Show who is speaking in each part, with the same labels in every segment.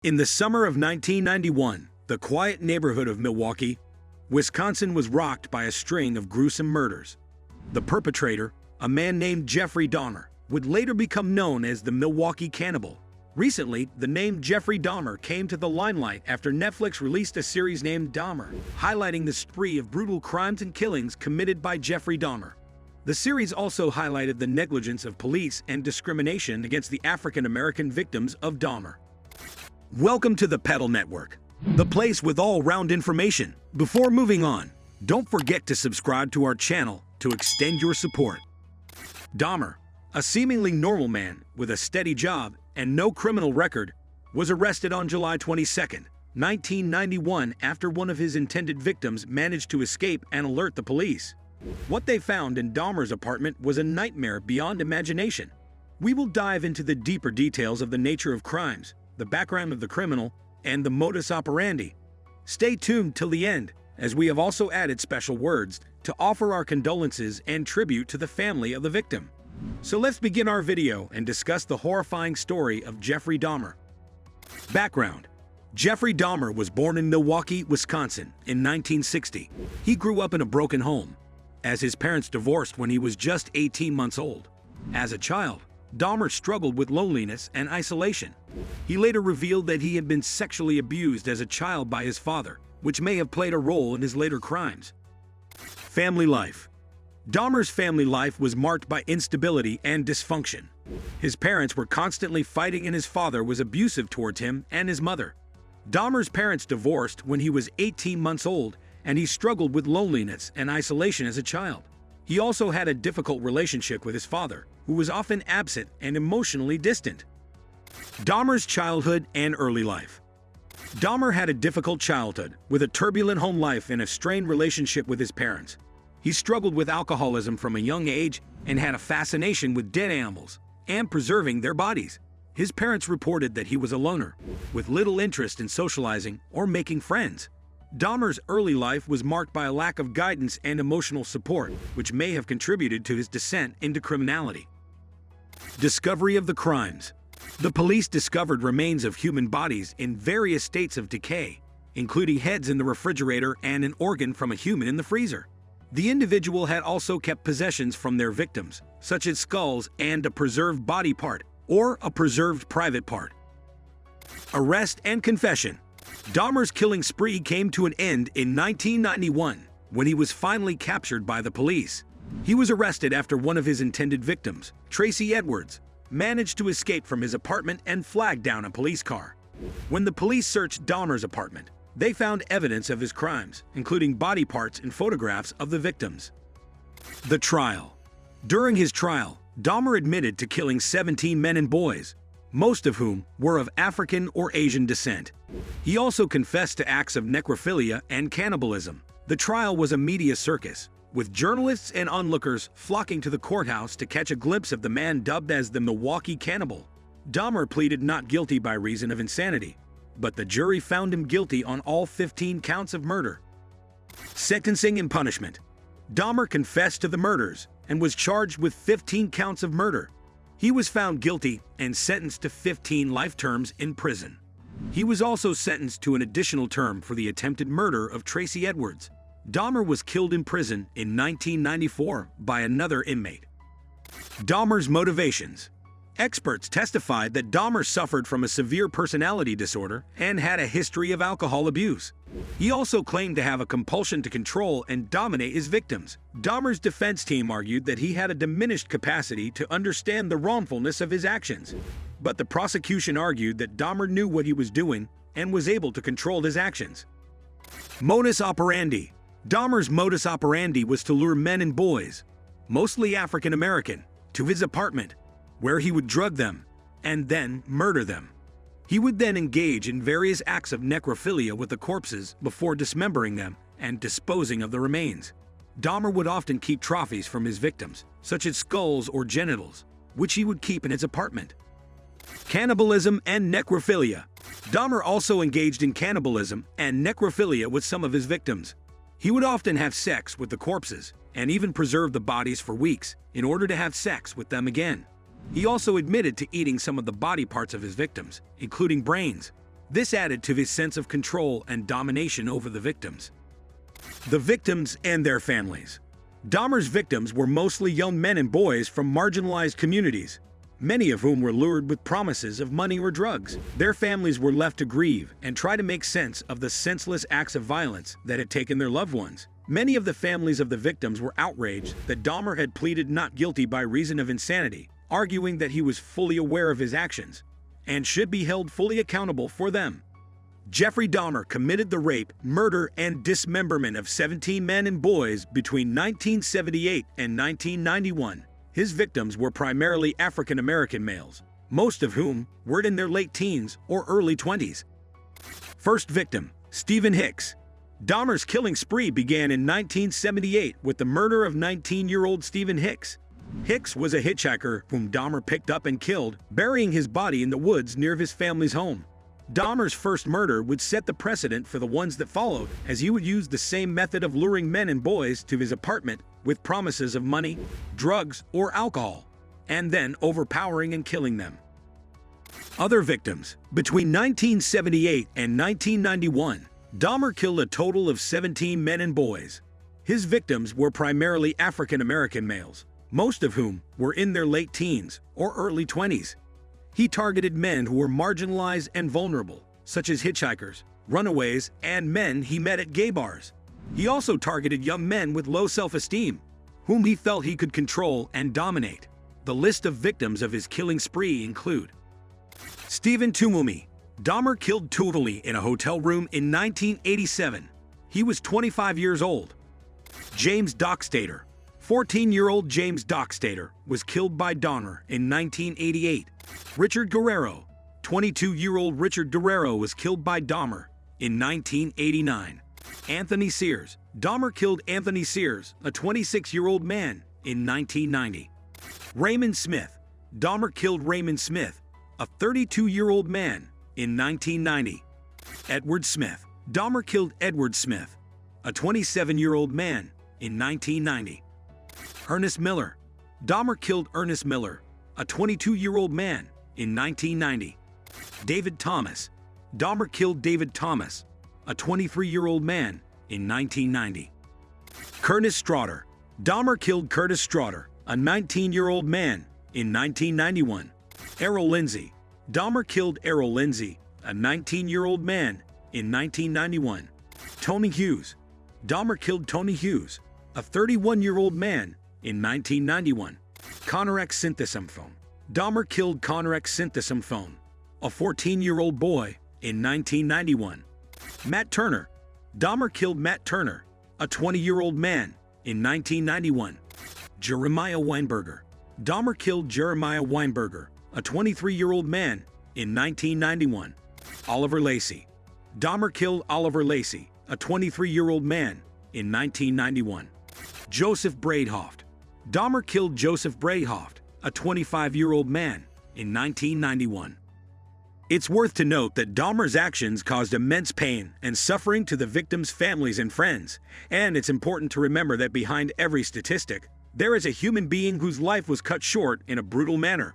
Speaker 1: In the summer of 1991, the quiet neighborhood of Milwaukee, Wisconsin was rocked by a string of gruesome murders. The perpetrator, a man named Jeffrey Dahmer, would later become known as the Milwaukee Cannibal. Recently, the name Jeffrey Dahmer came to the limelight after Netflix released a series named Dahmer, highlighting the spree of brutal crimes and killings committed by Jeffrey Dahmer. The series also highlighted the negligence of police and discrimination against the African-American victims of Dahmer. Welcome to the Pedal Network, the place with all-round information. Before moving on, don't forget to subscribe to our channel to extend your support. Dahmer, a seemingly normal man with a steady job and no criminal record, was arrested on July 22, 1991 after one of his intended victims managed to escape and alert the police. What they found in Dahmer's apartment was a nightmare beyond imagination. We will dive into the deeper details of the nature of crimes, the background of the criminal, and the modus operandi. Stay tuned till the end, as we have also added special words to offer our condolences and tribute to the family of the victim. So let's begin our video and discuss the horrifying story of Jeffrey Dahmer. Background: Jeffrey Dahmer was born in Milwaukee, Wisconsin in 1960. He grew up in a broken home, as his parents divorced when he was just 18 months old. As a child, Dahmer struggled with loneliness and isolation. He later revealed that he had been sexually abused as a child by his father, which may have played a role in his later crimes. Family life: Dahmer's family life was marked by instability and dysfunction. His parents were constantly fighting and his father was abusive towards him and his mother. Dahmer's parents divorced when he was 18 months old, and he struggled with loneliness and isolation as a child. He also had a difficult relationship with his father, who was often absent and emotionally distant. Dahmer's childhood and early life: Dahmer had a difficult childhood, with a turbulent home life and a strained relationship with his parents. He struggled with alcoholism from a young age and had a fascination with dead animals and preserving their bodies. His parents reported that he was a loner, with little interest in socializing or making friends. Dahmer's early life was marked by a lack of guidance and emotional support, which may have contributed to his descent into criminality. Discovery of the crimes: The police discovered remains of human bodies in various states of decay, including heads in the refrigerator and an organ from a human in the freezer. The individual had also kept possessions from their victims, such as skulls and a preserved body part, or a preserved private part. Arrest and confession: Dahmer's killing spree came to an end in 1991 when he was finally captured by the police. He was arrested after one of his intended victims, Tracy Edwards, managed to escape from his apartment and flagged down a police car. When the police searched Dahmer's apartment, they found evidence of his crimes, including body parts and photographs of the victims. The trial: During his trial, Dahmer admitted to killing 17 men and boys, most of whom were of African or Asian descent. He also confessed to acts of necrophilia and cannibalism. The trial was a media circus, with journalists and onlookers flocking to the courthouse to catch a glimpse of the man dubbed as the Milwaukee Cannibal. Dahmer pleaded not guilty by reason of insanity, but the jury found him guilty on all 15 counts of murder. Sentencing and punishment: Dahmer confessed to the murders and was charged with 15 counts of murder. He was found guilty and sentenced to 15 life terms in prison. He was also sentenced to an additional term for the attempted murder of Tracy Edwards. Dahmer was killed in prison in 1994 by another inmate. Dahmer's motivations: Experts testified that Dahmer suffered from a severe personality disorder and had a history of alcohol abuse. He also claimed to have a compulsion to control and dominate his victims. Dahmer's defense team argued that he had a diminished capacity to understand the wrongfulness of his actions, but the prosecution argued that Dahmer knew what he was doing and was able to control his actions. Modus Operandi: Dahmer's modus operandi was to lure men and boys, mostly African American, to his apartment, where he would drug them and then murder them. He would then engage in various acts of necrophilia with the corpses before dismembering them and disposing of the remains. Dahmer would often keep trophies from his victims, such as skulls or genitals, which he would keep in his apartment. Cannibalism and necrophilia: Dahmer also engaged in cannibalism and necrophilia with some of his victims. He would often have sex with the corpses and even preserve the bodies for weeks in order to have sex with them again. He also admitted to eating some of the body parts of his victims, including brains. This added to his sense of control and domination over the victims. The victims and their families. Dahmer's victims were mostly young men and boys from marginalized communities, many of whom were lured with promises of money or drugs. Their families were left to grieve and try to make sense of the senseless acts of violence that had taken their loved ones. Many of the families of the victims were outraged that Dahmer had pleaded not guilty by reason of insanity, arguing that he was fully aware of his actions and should be held fully accountable for them. Jeffrey Dahmer committed the rape, murder, and dismemberment of 17 men and boys between 1978 and 1991. His victims were primarily African American males, most of whom were in their late teens or early 20s. First victim, Stephen Hicks. Dahmer's killing spree began in 1978 with the murder of 19-year-old Stephen Hicks. Hicks was a hitchhiker whom Dahmer picked up and killed, burying his body in the woods near his family's home. Dahmer's first murder would set the precedent for the ones that followed, as he would use the same method of luring men and boys to his apartment with promises of money, drugs, or alcohol, and then overpowering and killing them. Other victims. Between 1978 and 1991, Dahmer killed a total of 17 men and boys. His victims were primarily African American males, most of whom were in their late teens or early 20s. He targeted men who were marginalized and vulnerable, such as hitchhikers, runaways, and men he met at gay bars. He also targeted young men with low self-esteem, whom he felt he could control and dominate. The list of victims of his killing spree include Stephen Tumumi. Dahmer killed Tootally in a hotel room in 1987. He was 25 years old. James Dockstader. 14-year-old James Dockstader was killed by Dahmer in 1988. Richard Guerrero. 22-year-old Richard Guerrero was killed by Dahmer in 1989. Anthony Sears. Dahmer killed Anthony Sears, a 26-year-old man, in 1990. Raymond Smith. Dahmer killed Raymond Smith, a 32-year-old man, in 1990. Edward Smith. Dahmer killed Edward Smith, a 27-year-old man, in 1990. Ernest Miller. Dahmer killed Ernest Miller, a 22-year-old man, in 1990. David Thomas. Dahmer killed David Thomas, a 23-year-old man, in 1990. Curtis Straughter. Dahmer killed Curtis Straughter, a 19-year-old man, in 1991. Errol Lindsay. Dahmer killed Errol Lindsay, a 19-year-old man, in 1991. Tony Hughes. Dahmer killed Tony Hughes, a 31-year-old man, in 1991. Connor X. Synthesomphone. Dahmer killed Connor X. Synthesomphone, a 14-year-old boy, in 1991. Matt Turner. Dahmer killed Matt Turner, a 20-year-old man, in 1991. Jeremiah Weinberger. Dahmer killed Jeremiah Weinberger, a 23-year-old man, in 1991. Oliver Lacey. Dahmer killed Oliver Lacey, a 23-year-old man, in 1991. Joseph Bradehoft. Dahmer killed Joseph Bradehoft, a 25-year-old man, in 1991. It's worth to note that Dahmer's actions caused immense pain and suffering to the victims' families and friends, and it's important to remember that behind every statistic, there is a human being whose life was cut short in a brutal manner.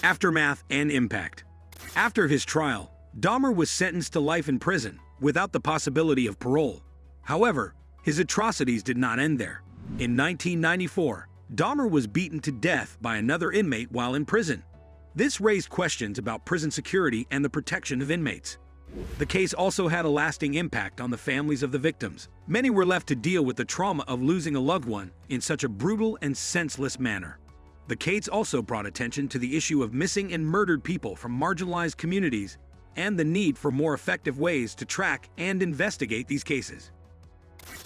Speaker 1: Aftermath and impact. After his trial, Dahmer was sentenced to life in prison without the possibility of parole. However, his atrocities did not end there. In 1994, Dahmer was beaten to death by another inmate while in prison. This raised questions about prison security and the protection of inmates. The case also had a lasting impact on the families of the victims. Many were left to deal with the trauma of losing a loved one in such a brutal and senseless manner. The case also brought attention to the issue of missing and murdered people from marginalized communities and the need for more effective ways to track and investigate these cases.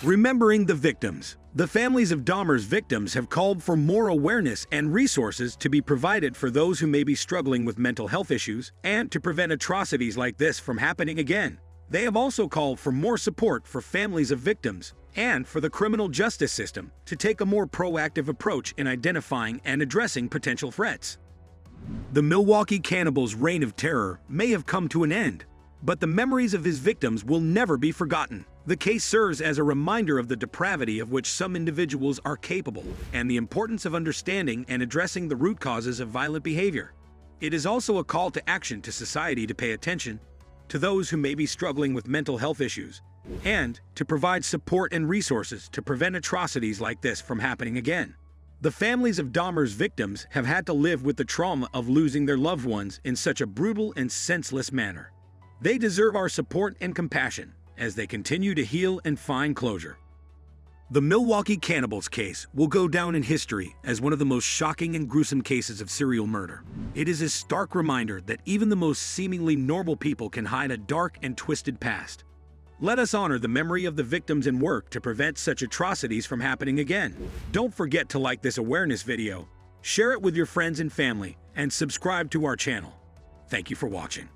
Speaker 1: Remembering the victims. The families of Dahmer's victims have called for more awareness and resources to be provided for those who may be struggling with mental health issues and to prevent atrocities like this from happening again. They have also called for more support for families of victims and for the criminal justice system to take a more proactive approach in identifying and addressing potential threats. The Milwaukee Cannibal's reign of terror may have come to an end, but the memories of his victims will never be forgotten. The case serves as a reminder of the depravity of which some individuals are capable and the importance of understanding and addressing the root causes of violent behavior. It is also a call to action to society to pay attention to those who may be struggling with mental health issues, and to provide support and resources to prevent atrocities like this from happening again. The families of Dahmer's victims have had to live with the trauma of losing their loved ones in such a brutal and senseless manner. They deserve our support and compassion as they continue to heal and find closure. The Milwaukee Cannibals case will go down in history as one of the most shocking and gruesome cases of serial murder. It is a stark reminder that even the most seemingly normal people can hide a dark and twisted past. Let us honor the memory of the victims and work to prevent such atrocities from happening again. Don't forget to like this awareness video, share it with your friends and family, and subscribe to our channel. Thank you for watching.